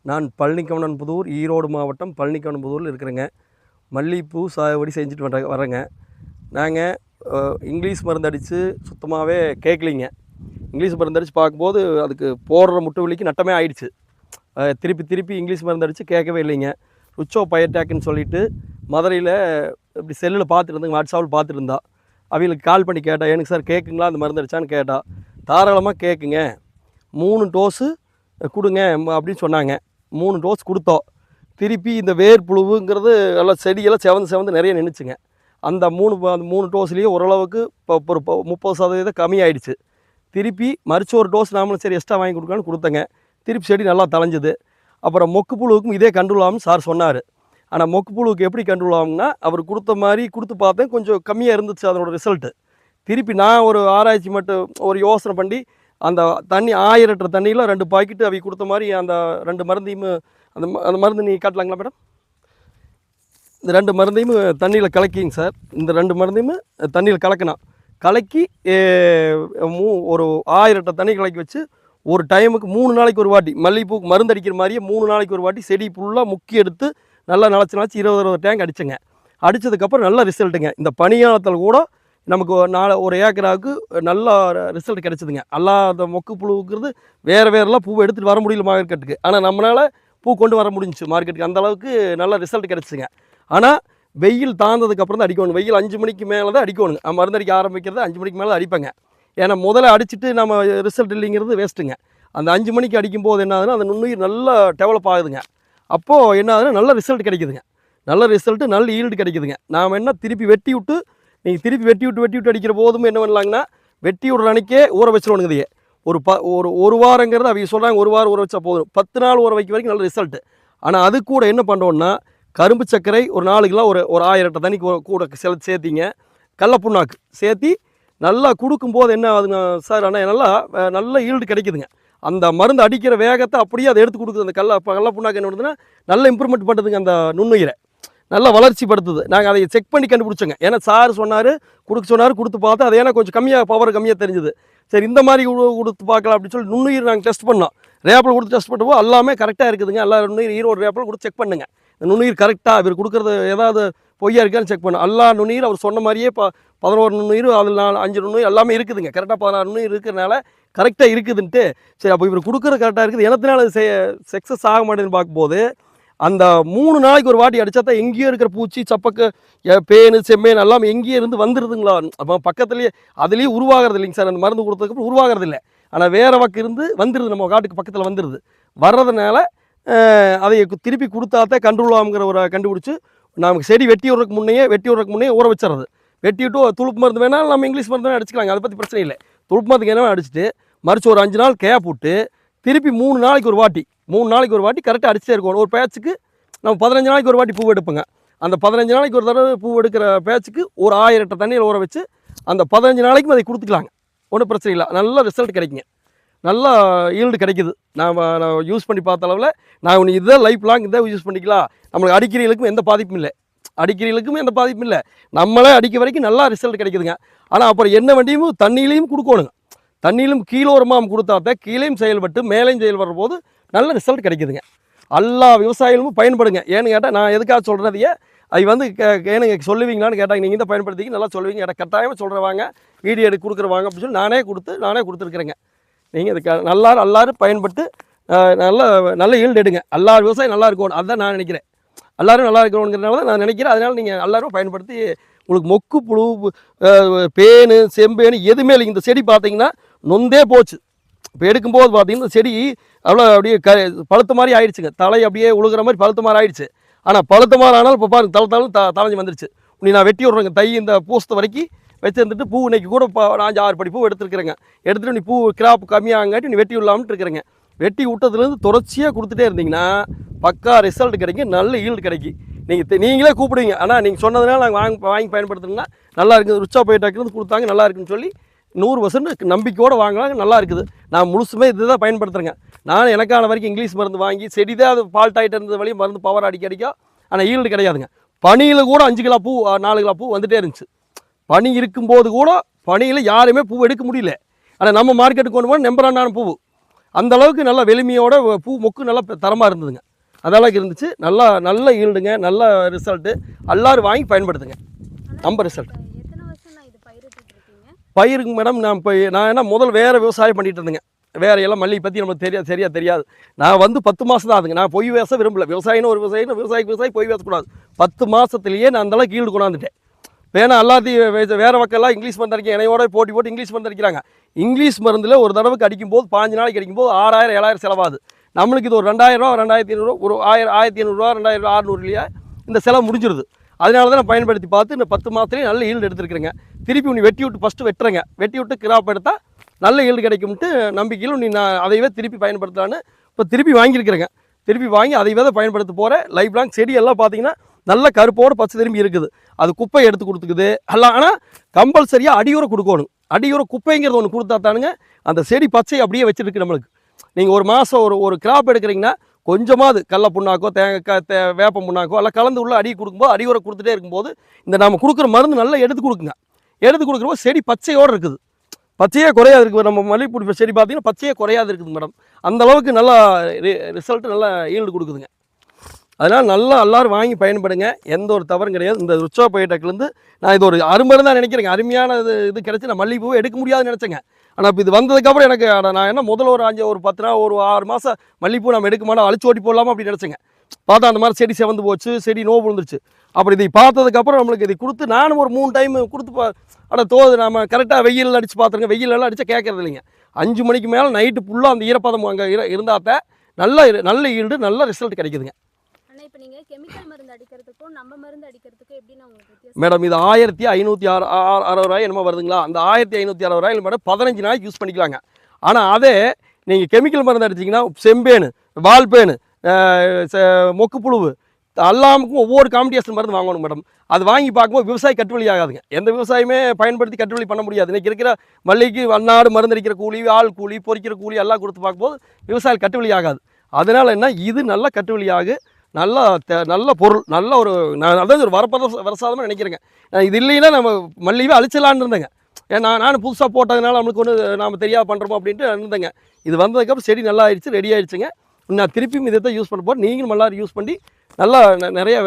நான் பழனிக்கவனன்புதூர், ஈரோடு மாவட்டம் பழனிக்கவனன்புதூரில் இருக்கிறேங்க. மல்லிகைப்பூ சாகுபடி செஞ்சுட்டு வரேங்க. நாங்கள் இங்கிலீஷ் மருந்து அடித்து சுத்தமாகவே கேட்கலிங்க. இங்கிலீஷ் மருந்து அடித்து பார்க்கும்போது அதுக்கு போடுற முட்டு வலிக்கு நட்டமே ஆயிடுச்சு. திருப்பி இங்கிலீஷ் மருந்து அடித்து கேட்கவே இல்லைங்க. ருச்சோ பயட்டாக்குன்னு சொல்லிவிட்டு மதுரையில் இப்படி செல்லில் பார்த்துட்டு இருந்தேங்க, வாட்ஸ்அப்பில் பார்த்துட்டு இருந்தா. அவங்களுக்கு கால் பண்ணி கேட்டால், எனக்கு சார் கேட்குங்களா அந்த மருந்து அடித்தான்னு கேட்டால், தாராளமாக கேட்குங்க, 3 டோஸு கொடுங்க அப்படின்னு சொன்னாங்க. 3 டோஸ் கொடுத்தோம். திருப்பி இந்த வேர்ப்புழுவுங்கிறது எல்லாம் செடியெல்லாம் செவந்து நிறைய நின்றுச்சுங்க. அந்த 3 டோஸ்லேயே ஓரளவுக்கு இப்போ ஒரு 30% கம்மியாயிடுச்சு. திருப்பி மறுச்சு ஒரு டோஸ் நாமளும் சரி எக்ஸ்ட்ரா வாங்கி கொடுக்கலான்னு கொடுத்தங்க. திருப்பி செடி நல்லா தளைஞ்சுது. அப்புறம் மொக்கு புழுவுக்கும் இதே கண்ட்ரோல் ஆகும்னு சார் சொன்னார். ஆனால் மொக்கு புழுவுக்கு எப்படி கண்ட்ரோல் ஆகும்னா, அவர் கொடுத்த மாதிரி கொடுத்து பார்த்தேன், கொஞ்சம் கம்மியாக இருந்துச்சு அதனோட ரிசல்ட்டு. திருப்பி நான் ஒரு ஆராய்ச்சி மட்டும் ஒரு யோசனை பண்ணி அந்த தண்ணி 1000 லிட்டர் தண்ணியில் 2 பாக்கெட்டு அவங்க கொடுத்த மாதிரி அந்த 2 மருந்தையும் அந்த மருந்து நீ காட்டலாங்களா மேடம்? இந்த 2 மருந்தையும் தண்ணியில் கலக்கிங்க சார். இந்த 2 மருந்தையும் தண்ணியில் கலக்கணும். கலக்கி ஒரு 1000 லிட்டர் தண்ணி கலக்கி வச்சு ஒரு டைமுக்கு 3 நாளைக்கு ஒரு வாட்டி மல்லிகைப்பூக்கு மருந்து அடிக்கிற மாதிரியே 3 நாளைக்கு ஒரு வாட்டி செடி ஃபுல்லாக முக்கி எடுத்து நல்லா நினச்சி 20 டேங்க் அடிச்சுங்க. அடித்ததுக்கப்புறம் நல்ல ரிசல்ட்டுங்க. இந்த பனியாளத்தில் கூட நமக்கு ஒரு ஏக்கராவுக்கு நல்லா ரிசல்ட் கிடச்சிதுங்க. அந்த மொக்கு புழுவுங்கிறது வேறுலாம் பூவை எடுத்துகிட்டு வர முடியல மார்க்கெட்டுக்கு. ஆனால் நம்மளால் பூ கொண்டு வர முடிஞ்சிச்சு மார்க்கெட்டுக்கு. அந்தளவுக்கு நல்ல ரிசல்ட் கிடச்சிங்க. ஆனால் வெயில் தாழ்ந்ததுக்கப்புறம் தான் அடிக்கணும். வெயில் 5 மணிக்கு மேலே தான் அடிக்கணுங்க. மருந்து அடிக்க ஆரம்பிக்கிறது 5 மணிக்கு மேலே தான் அடிப்பேங்க. ஏன்னா முதல்ல அடிச்சுட்டு நம்ம ரிசல்ட் இல்லைங்கிறது வேஸ்ட்டுங்க. அந்த 5 மணிக்கு அடிக்கும்போது என்ன ஆகுதுன்னா, அந்த நுண்ணுயிர் நல்லா டெவலப் ஆகுதுங்க. அப்போது என்ன ஆகுதுன்னா நல்ல ரிசல்ட் கிடைக்குதுங்க. நல்ல ரிசல்ட்டு, நல்ல ஈல்டு கிடைக்குதுங்க. நாம் என்ன திருப்பி வெட்டி விட்டு நீங்கள் திருப்பி வெட்டி விட்டு அடிக்கிற போதும் என்ன பண்ணலாங்கன்னா, வெட்டி விடுற அன்றைக்கே ஊற வச்சிடணுங்க. இதையே ஒரு வாரங்கிறது அவங்க சொல்கிறாங்க, ஒரு வாரம் ஊற வச்சா போதும். 10 நாள் ஊற வைக்க வரைக்கும் நல்ல ரிசல்ட்டு. ஆனால் அது கூட என்ன பண்ணுறோன்னா, கரும்பு சர்க்கரை ஒரு 4 கிலோ ஒரு 1000 லிட்டர் தண்ணி கூட சேர்த்திங்க. கடலப்புண்ணாக்கு சேர்த்தி நல்லா கொடுக்கும்போது என்ன ஆகுதுங்க சார், ஆனால் நல்ல ஈல்டு கிடைக்குதுங்க. அந்த மருந்து அடிக்கிற வேகத்தை அப்படியே அதை எடுத்து கொடுக்குது. அந்த கடலப்புண்ணாக்கு என்ன பண்ணுதுன்னா நல்ல இம்ப்ரூவ்மெண்ட் பண்ணுறதுங்க. அந்த நுண்ணுயிரை நல்லா வளர்ச்சி படுத்துது. நாங்கள் அதை செக் பண்ணி கண்டுபிடிச்சோங்க. ஏன்னா சார் சொன்னார், கொடுத்து பார்த்தா அது ஏன்னா கொஞ்சம் பவர் கம்மியாக தெரிஞ்சுது. சரி இந்த மாதிரி கொடுத்து பார்க்கலாம் அப்படின்னு சொல்லி நுண்ணுயிர் நாங்கள் டெஸ்ட் பண்ணோம். ரேப்பில் கொடுத்து டெஸ்ட் பண்ணுவோம், எல்லாமே கரெக்டாக இருக்குதுங்க. எல்லா நுண்ணுயிர் ஈரோடு ரேப்பில் கொடுத்து செக் பண்ணுங்க. இந்த நுண்ணுயிர் கரெக்டாக இவர் கொடுக்குறது ஏதாவது பொய்யா இருக்கான்னு செக் பண்ணோம். எல்லா நுண்ணுயிர் அவர் சொன்ன மாதிரியே 11 நுண்ணுயிர், அதில் 5 நுண்ணுயிர் எல்லாமே இருக்குதுங்க. கரெக்டாக 16 நுண்ணுயிர் இருக்கிறனால கரெக்டாக இருக்குதுன்ட்டு சரி அப்போ இவர் கொடுக்குறது கரெக்டாக இருக்குது, எனத்தினால சக்ஸஸ் ஆக மாட்டேன்னு பார்க்கும்போது அந்த 3 நாளைக்கு ஒரு வாட்டி அடித்தா தான் எங்கேயோ இருக்கிற பூச்சி, சப்பக்கு, பேனு, செம்மேன் எல்லாம் எங்கேயோ இருந்து வந்துடுதுங்களா. அப்போ பக்கத்துலேயே அதுலேயே உருவாகிறது இல்லைங்க சார். அந்த மருந்து கொடுத்ததுக்கப்புறம் உருவாகிறது இல்லை. ஆனால் வேறு பக்கம் இருந்து வந்துடுது, நம்ம காட்டுக்கு பக்கத்தில் வந்துடுது. வர்றதுனால அதை திருப்பி கொடுத்தாத்தான் கண்ட்ரோல் ஆகுங்கிற ஒரு கண்டுபிடிச்சி நமக்கு செடி வெட்டி விட்றதுக்கு முன்னே ஊற வச்சுறது. வெட்டி விட்டு துளுப்பு மருந்து வேணாலும் நம்ம இங்கிலீஷ் மருந்து வேணால் அடிச்சுக்கலாங்க, அதை பற்றி பிரச்சனை இல்லை. துளுப்பு மருந்துக்கு என்ன அடிச்சுட்டு மறுச்சு ஒரு 5 நாள் கேப் விட்டு திருப்பி 3 நாளைக்கு ஒரு வாட்டி கரெக்டாக அடிச்சுட்டே இருக்கணும். ஒரு பேட்சுக்கு நம்ம 15 நாளைக்கு ஒரு வாட்டி பூ எடுப்போங்க. அந்த 15 நாளைக்கு ஒரு தடவை பூ எடுக்கிற பேட்சுக்கு ஒரு 1000 லிட்டர் தண்ணியில் ஊற வச்சு அந்த 15 நாளைக்கும் அதை கொடுத்துக்கலாங்க. ஒன்றும் பிரச்சனை இல்லை. நல்ல ரிசல்ட் கிடைக்குங்க. நல்லா ஈல்டு கிடைக்குது. நான் யூஸ் பண்ணி பார்த்த அளவில் நான் இதை லைஃப் லாங் இதை யூஸ் பண்ணிக்கலாம். நம்மளுக்கு அடிக்கிறீங்களுக்கும் எந்த பாதிப்பும் இல்லை. நம்மளே அடிக்க வரைக்கும் நல்லா ரிசல்ட் கிடைக்குதுங்க. ஆனால் அப்புறம் என்ன வண்டியும் தண்ணியிலையும் கொடுக்கணுங்க. தண்ணியிலும் கீழோரமாக கொடுத்தாத்தான் கீழேயும் செயல்பட்டு மேலேயும் செயல்படுற போது நல்ல ரிசல்ட் கிடைக்குதுங்க. எல்லா விவசாயிகளும் பயன்படுங்க. ஏன்னு கேட்டால் நான் எதுக்காக சொல்கிறதையே அது ஏனுங்க சொல்லுவீங்களான்னு கேட்டாங்க. நீங்கள் தான் பயன்படுத்திங்க நல்லா சொல்லுவீங்க. கேட்டால் கட்டாயமாக சொல்கிறவாங்க, வீடியோ எடுத்து கொடுக்குறவாங்க அப்படின்னு சொல்லி நானே கொடுத்துருக்குறேங்க. நீங்கள் இதுக்கு எல்லாரும் பயன்பட்டு நல்ல ஈல்டு எடுங்க. எல்லா விவசாயம் நல்லா இருக்கணும், அதுதான் நான் நினைக்கிறேன். எல்லோரும் நல்லா இருக்கணுங்கிறனால தான் நான் நினைக்கிறேன். அதனால் நீங்கள் எல்லோரும் பயன்படுத்தி உங்களுக்கு மொக்கு புழு, பேனு, செம்பேனு எதுவுமே இல்லை. இந்த செடி பார்த்தீங்கன்னா நொந்தே போச்சு. இப்போ எடுக்கும்போது பார்த்தீங்கன்னா செடி அவ்வளோ அப்படியே பழுத்த மாதிரி ஆயிடுச்சுங்க. தலை அப்படியே உழுகிற மாதிரி பழுத்த மாதிரி ஆயிடுச்சு. ஆனால் பழுத்த மாதிரி ஆனாலும் இப்போ பாருங்க தலைஞ்சு வந்துருச்சு. நான் வெட்டி விட்றேங்க. இந்த பூசத்தை வரைக்கும் வச்சுருந்துட்டு பூ இன்றைக்கி கூட 5-6 படி பூ எடுத்துருக்குறேங்க. எடுத்துகிட்டு பூ கிராப் கம்மியாகாட்டி நீ வெட்டி விடலாம்னு இருக்கிறேங்க. வெட்டி விட்டதுலேருந்து தொடர்ச்சியாக கொடுத்துட்டே இருந்தீங்கன்னா பக்கா ரிசல்ட் கிடைக்கும், நல்ல ஈல்டு கிடைக்கும். நீங்களே கூப்பிடுவீங்க. ஆனால் நீங்கள் சொன்னதுனால நாங்கள் வாங்கி பயன்படுத்துனா நல்லா இருக்குது. ருச்சா போயிட்டாக்கிறது கொடுத்தாங்க, நல்லா இருக்குன்னு சொல்லி 100% நம்பிக்கையோடு வாங்கலாம். நல்லா இருக்குது. நான் முழுசுமே இது தான் பயன்படுத்துகிறேங்க. நான் எனக்கான வரைக்கும் இங்கிலீஷ் மருந்து வாங்கி செடி தான் அது ஃபால்ட் ஆகிட்டு இருந்தது வழியும் மருந்து பவர் அடிக்கும். ஆனால் ஈல்டு கிடையாதுங்க. பனியில் கூட 5 கிலோ பூ 4 கிலோ பூ வந்துகிட்டே இருந்துச்சு. பனி இருக்கும்போது கூட பனியில் யாருமே பூ எடுக்க முடியல. ஆனால் நம்ம மார்க்கெட்டுக்கு கொண்டு போனால் நம்பரான பூ அந்த அளவுக்கு நல்ல வெளிமையோட பூ மொக்கு நல்லா தரமாக இருந்ததுங்க. அந்த அளவுக்கு இருந்துச்சு. நல்ல ஈல்டுங்க, நல்ல ரிசல்ட்டு. எல்லாரும் வாங்கி பயன்படுத்துங்க. நம்ம ரிசல்ட் பயிருங்க மேடம். நான் என்ன முதல் வேறு விவசாயம் பண்ணிட்டு இருந்தேங்க. வேற எல்லாம் மல்லிகை பற்றி நமக்கு சரியாக தெரியாது. நான் வந்து 10 மாதம் தான் ஆகுதுங்க. நான் பொய் பேச விரும்பல. விவசாயின்னு ஒரு விவசாயி பொய் பேசக்கூடாது. 10 மாதத்துலேயே நான் அந்தளவுக்கு ஈல்டு கொண்டாந்துட்டேன். வேணா எல்லாத்தையும் வேறு மக்கள்லாம் இங்கிலீஷ் மருந்து அடிக்க என்னையோட போட்டு இங்கிலீஷ் மருந்து அடிக்கிறாங்க. இங்கிலீஷ் மருந்தில் ஒரு தடவைக்கு அடிக்கும்போது 15 நாளைக்கு அடிக்கும்போது 6000 7000 செலவாகுது. நம்மளுக்கு இது ஒரு 2000 ரூபா 2500 ஒரு 1500 ரூபா 2600 இல்லையா இந்த செலவு முடிஞ்சிருது. அதனால தான் நான் பயன்படுத்தி பார்த்து இந்த 10 மாதத்துலேயும் நல்ல ஈல்டு எடுத்துருக்குறேங்க. திருப்பி உன்னை வெட்டி விட்டு ஃபஸ்ட்டு வெட்டுறேங்க. வெட்டி விட்டு கிராப் எடுத்தால் நல்ல ஈல்டு கிடைக்கும்ட்டு நம்பிக்கையில் நான் அதைவே திருப்பி பயன்படுத்தலான்னு இப்போ திருப்பி வாங்கியிருக்கிறேங்க. திருப்பி வாங்கி அதைவே தான் பயன்படுத்த போகிறேன். லைஃப் லாங் செடி எல்லாம் பார்த்தீங்கன்னா நல்ல கருப்போடு பச்சை திரும்பி இருக்குது. அது குப்பை எடுத்து கொடுத்துக்குது எல்லாம். ஆனால் கம்பல்சரியாக அடியுரை கொடுக்கணும். அடியுரை குப்பைங்கிறது ஒன்று கொடுத்தா தானுங்க அந்த செடி பச்சை அப்படியே வச்சுருக்கு நம்மளுக்கு. நீங்கள் ஒரு மாதம் ஒரு கிராப் எடுக்கிறீங்கன்னா கொஞ்சமாவது கடல புண்ணாக்கோ தேங்காய் வேப்ப புண்ணாக்கோ எல்லாம் கலந்து உள்ள அடி கொடுக்கும்போது அடியுரை கொடுத்துட்டே இருக்கும்போது இந்த நம்ம கொடுக்குற மருந்து நல்லா எடுத்து கொடுக்குங்க. எடுத்து கொடுக்குறப்போ செடி பச்சையோடு இருக்குது. பச்சையே குறையாது இருக்குது. நம்ம மல்லிகைப்பூ செடி பார்த்தீங்கன்னா பச்சையே குறையாது இருக்குது மேடம். அந்தளவுக்கு நல்லா ரிசல்ட்டு நல்லா ஈல்டு கொடுக்குதுங்க. அதனால் நல்லா எல்லோரும் வாங்கி பயன்படுங்க. எந்த ஒரு தவறும் கிடையாது. இந்த ருச்சா பயோடெக்லேருந்து நான் இது ஒரு அருமருந்து தான் நினைக்கிறேங்க. அருமையான இது கிடச்சி நான் மல்லிகைப்பூவை எடுக்க முடியாதுன்னு நினச்சேங்க. ஆனால் இப்போ இது வந்ததுக்கப்புறம் எனக்கு நான் என்ன முதல்ல ஒரு 10 நாள் ஒரு 6 மாதம் மல்லிகைப்பூ நம்ம எடுக்க மாட்டோம் அழிச்சு ஓட்டி போடலாமா அப்படின்னு நினச்சேங்க. பார்த்தா அந்த மாதிரி செடி செவந்து போச்சு, செடி நோவு விழுந்துருச்சு. அப்புறம் இதை பார்த்ததுக்கப்புறம் நம்மளுக்கு இதை கொடுத்து நானும் ஒரு 3 டைம் கொடுத்து தோது நம்ம கரெக்டாக வெயில் அடித்து பார்த்துருங்க. வெயிலெல்லாம் அடித்தா கேட்கறது இல்லைங்க. 5 மணிக்கு மேலே நைட்டு ஃபுல்லாக அந்த ஈரப்பதம் அங்கே இருந்தால் நல்ல ஈல்டு நல்ல ரிசல்ட் கிடைக்குதுங்க. இப்போ நீங்க கெமிக்கல் மருந்து அடிக்கிறதுக்கும் நம்ம மருந்து அடிக்கிறதுக்கும் எப்படின்னா உங்களுக்கு வித்தியாசம்? மேடம் இது 1560 ரூபாய் என்னமோ வருதுங்களா? அந்த 1560 ரூபாயில் மேடம் 15 நாளைக்கு யூஸ் பண்ணிக்கலாங்க. ஆனால் அதே நீங்கள் கெமிக்கல் மருந்து அடிச்சிங்கன்னா செம்பேனு, வால்பேனு, மொக்கு புழுவு எல்லாமுக்கும் ஒவ்வொரு காம்படிஷன் மருந்து வாங்கணும் மேடம். அது வாங்கி பார்க்கும்போது விவசாயி கட்டுவழி ஆகாதுங்க. எந்த விவசாயமே பயன்படுத்தி கட்டுவழி பண்ண முடியாது. இன்றைக்கி இருக்கிற மல்லிகைக்கு அன்னாடு மருந்து அடிக்கிற கூலி, ஆள் கூலி, பொறிக்கிற கூலி எல்லாம் கொடுத்து பார்க்கும்போது விவசாயி கட்டுவழி ஆகாது. அதனால் என்ன இது நல்ல கட்டுவழியாகு. நல்ல பொருள், நல்ல ஒரு நான் அதாவது ஒரு வரசாதமாக நினைக்கிறேங்க. இது இல்லைன்னா நம்ம மல்லிகை அழிச்சலான்னு இருந்தேங்க. ஏன்னா நானும் புதுசாக போட்டதுனால நம்மளுக்கு ஒன்று நாம் தெரியாது பண்ணுறோமோ அப்படின்ட்டு இருந்தேங்க. இது வந்ததுக்கப்புறம் செடி நல்லா ஆயிடுச்சு, ரெடி ஆகிடுச்சுங்க. நான் திருப்பியும் இதை தான் யூஸ் பண்ண போகிறேன். நீங்களும் எல்லாரும் யூஸ் பண்ணி நல்லா நிறைய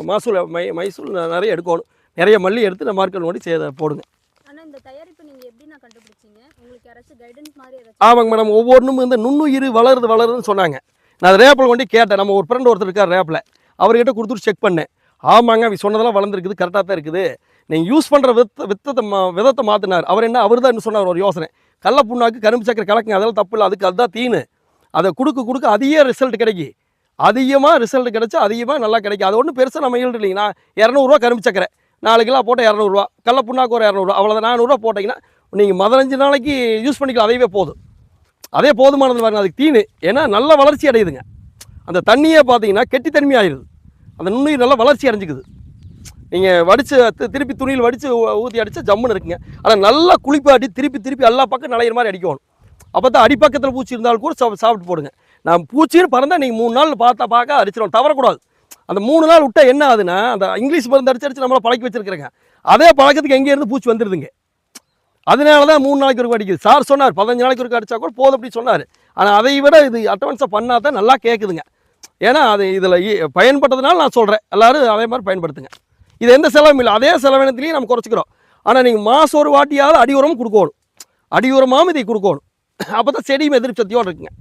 மைசூல் நிறைய எடுக்கணும். நிறைய மல்லி எடுத்து நம்ம மார்க்கெட் ஓடி போடுங்க. ஆனால் இந்த தயாரிப்பு நீங்கள் எப்படி நான் கண்டுபிடிச்சிங்க? உங்களுக்கு யாராச்சும் கைடன்ஸ் மாதிரி? ஆமாங்க மேடம். ஒவ்வொன்றும் இந்த நுண்ணுயிர் வளருதுன்னு சொன்னாங்க. நான் ரேப்பில் கொண்டு கேட்டேன். நம்ம ஒரு ஃப்ரெண்ட் ஒருத்தர் இருக்கார் ரேப்பில், அவர்கிட்ட கொடுத்துட்டு செக் பண்ணேன். ஆமாங்க அவங்க சொன்னதெல்லாம் வளர்ந்துருக்குது, கரெக்டாக தான் இருக்குது. நீங்கள் யூஸ் பண்ணுற விதத்தை மாற்றினார். அவர் தான் என்ன சொன்னார் ஒரு யோசனை. கடல புண்ணாக்கு கரும்பு சக்கரை கலக்குங்க, அதெல்லாம் தப்பு இல்லை, அதுதான் தீனு. அதை கொடுக்க அதிக ரிசல்ட் கிடைக்கும். அதிகமாக ரிசல்ட் கிடச்சா அதிகமாக நல்லா கிடைக்கும். அது ஒன்றும் பெருசாக நம்ம ஈல்டு இல்லைங்க. நான் 200 கரும்பு சக்கரை 4 கிலோ போட்டால் 200 கடல புண்ணாக்கு ஒரு 200 அவ்வளோதான். 400 போட்டிங்கன்னா நீங்கள் 15 நாளைக்கு யூஸ் பண்ணிக்கலாம். அதையவே போதும். அதே போதுமானது பாருங்க. அதுக்கு தீனு ஏன்னா நல்ல வளர்ச்சி அடையுதுங்க. அந்த தண்ணியே பார்த்தீங்கன்னா கெட்டித்தன்மை ஆயிடுது. அந்த நுண்ணுயிர் நல்லா வளர்ச்சி அடைஞ்சிக்குது. நீங்கள் வடித்து திருப்பி துணியில் வடித்து ஊற்றி அடித்தா ஜம்முன்னு இருக்குங்க. ஆனால் நல்லா குளிப்பாட்டி திருப்பி எல்லா பக்கம் நலையிற மாதிரி அடிக்கணும். அப்போ தான் அடிப்பக்கத்தில் பூச்சி இருந்தாலும் கூட சாப்பிட்டு போடுங்க. நான் பூச்சின்னு பறந்தால் நீங்கள் 3 நாள் பார்க்க அடிச்சிடணும், தவறக்கூடாது. அந்த 3 நாள் விட்டால் என்ன ஆகுதுன்னா அந்த இங்கிலீஷ் மருந்து அடிச்சு நம்மளை பழக்கி வச்சிருக்கிறேங்க. அதே பழக்கத்துக்கு எங்கேருந்து பூச்சி வந்துடுதுங்க. அதனால தான் 3 நாளைக்கு ஒருக்க அடிக்குது. சார் சொன்னார் 15 நாளைக்கு ஒருக்க அடித்தா கூட போதும் அப்படி சொன்னார். ஆனால் அதை விட இது அட்வான்ஸாக பண்ணால் தான் நல்லா கேட்குதுங்க. ஏன்னா அது இதில் பயன்பட்டதுனால நான் சொல்கிறேன், எல்லோரும் அதே மாதிரி பயன்படுத்துங்க. இது எந்த செலவும் இல்லை. அதே செலவினத்துலேயும் நம்ம குறைச்சிக்கிறோம். ஆனால் நீங்கள் மாதம் ஒரு வாட்டியாவது அடி உரமும் கொடுக்கணும். அடி உரமாகவும் இதை கொடுக்கணும். அப்போ தான் செடியும் எதிர்ப்பு சக்தியோடு இருக்குங்க.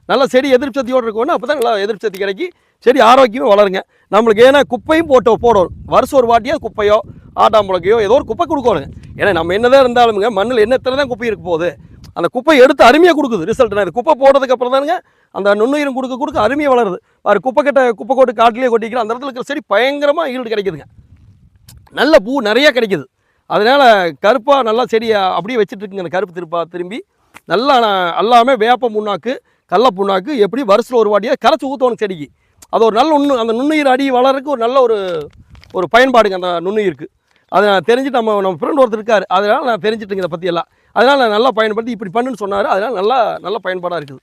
நல்லா செடி எதிர்ப்பு சக்தியோடு இருக்கணும். அப்போ தான் நல்லா எதிர்ப்பு சக்தி கிடைக்கி செடி ஆரோக்கியமாக வளருங்க. நம்மளுக்கு ஏன்னா குப்பையும் போடணும். வருஷம் ஒரு வாட்டியாக குப்பையோ ஆட்டாம்புழக்கையோ ஏதோ ஒரு குப்பை கொடுக்கணுங்க. ஏன்னா நம்ம என்னதான் இருந்தாலுங்க மண்ணில் எத்தனை தான் குப்பை இருக்க போகுது. அந்த குப்பை எடுத்து அருமையாக கொடுக்குது ரிசல்ட். இது குப்பை போடுறதுக்கப்புறம் தானுங்க அந்த நுண்ணுயிரும் கொடுக்க அருமையாக வளருது. குப்பை கோட்டு காட்டிலே கொட்டிக்கிற அந்த இடத்துல இருக்கிற செடி பயங்கரமாக ஈல்டு கிடைக்குதுங்க. நல்ல பூ நிறையா கிடைக்குது. அதனால் கருப்பாக நல்லா செடியை அப்படியே வச்சுட்டு இருக்குங்க. அந்த கருப்பு திரும்பி நல்லா எல்லாமே வேப்ப புண்ணாக்கு கடல புண்ணாக்கு எப்படி வருஷத்தில் ஒரு வாட்டியாக கரைச்சி ஊற்றணும் செடிக்கு. அது ஒரு நல்ல அந்த நுண்ணுயிர் அடி வளர்றதுக்கு ஒரு நல்ல ஒரு பயன்பாடுங்க அந்த நுண்ணுயிருக்கு. அதை நான் தெரிஞ்சுட்டு நம்ம ஃப்ரெண்ட் ஒருத்தர் இருக்கார். அதனால் நான் தெரிஞ்சுட்டுங்க இதை பற்றியெல்லாம். அதனால் நான் நல்லா பயன்படுத்தி இப்படி பண்ணுன்னு சொன்னார். அதனால் நல்ல பயன்பாடாக இருக்குது.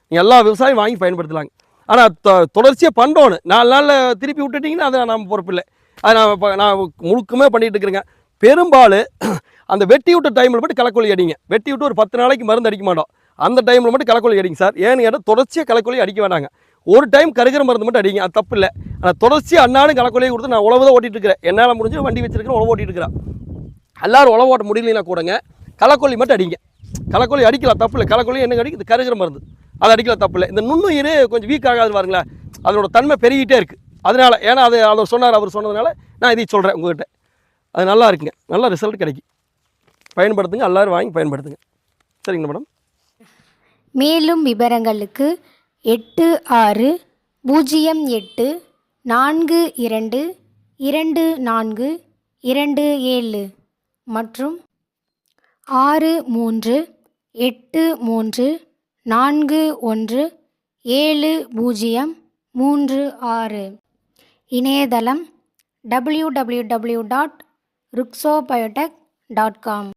நீங்கள் எல்லா விவசாயம் வாங்கி பயன்படுத்தலாங்க. ஆனால் தொடர்ச்சியாக பண்ணோன்னு 4 நாளில் திருப்பி விட்டுட்டிங்கன்னா அதை நம்ம பொறுப்பு இல்லை. அதை நான் முழுக்கமே பண்ணிகிட்டு இருக்கிறேங்க. பெரும்பாலும் அந்த வெட்டி விட்ட டைமில் போய்ட்டு களைக்கொல்லி அடிங்க. வெட்டி விட்டு ஒரு 10 நாளைக்கு மருந்து அடிக்க மாட்டோம். அந்த டைமில் மட்டும் களைக்கொல்லி அடிங்க சார். ஏன்னு கேட்டால் தொடர்ச்சியாக களைக்கொல்லி அடிக்க வேண்டாங்க. ஒரு டைம் கருகிற மருந்து மட்டும் அடிங்க, அது தப்பு இல்லை. ஆனால் தொடர்ச்சியாக அன்னாலும் களைக்கொல்லியை கொடுத்து நான் உழவு தான் ஓட்டிகிட்டு இருக்கிறேன். என்னால் முடிஞ்சு வண்டி வச்சிருக்கிறேன், உழவு ஓட்டிகிட்டு இருக்கிறேன். எல்லாரும் உழவு ஓட்ட முடியலைன்னா கூடங்க களைக்கொல்லி மட்டும் அடிங்க. களைக்கொல்லி அடிக்கலாம், தப்பு இல்லை. களைக்கொல்லி என்ன அடிக்கும், இது கருகிற மருந்து, அது அடிக்கலாம், தப்பு இல்லை. இந்த நுண்ணுயிர் கொஞ்சம் வீக் ஆகாது பாருங்களேன், அதனோட தன்மை பெருகிட்டே இருக்குது. அதனால் ஏன்னா அவர் சொன்னார், அவர் சொன்னதுனால நான் இதை சொல்கிறேன் உங்கள்கிட்ட. அது நல்லா இருக்குங்க, நல்ல ரிசல்ட் கிடைக்கும். பயன்படுத்துங்க, எல்லோரும் வாங்கி பயன்படுத்துங்க. சரிங்களா மேடம்? மேலும் விவரங்களுக்கு 8608242427 மற்றும் 6383417036. இணையதளம் www.ruxobiotech.com.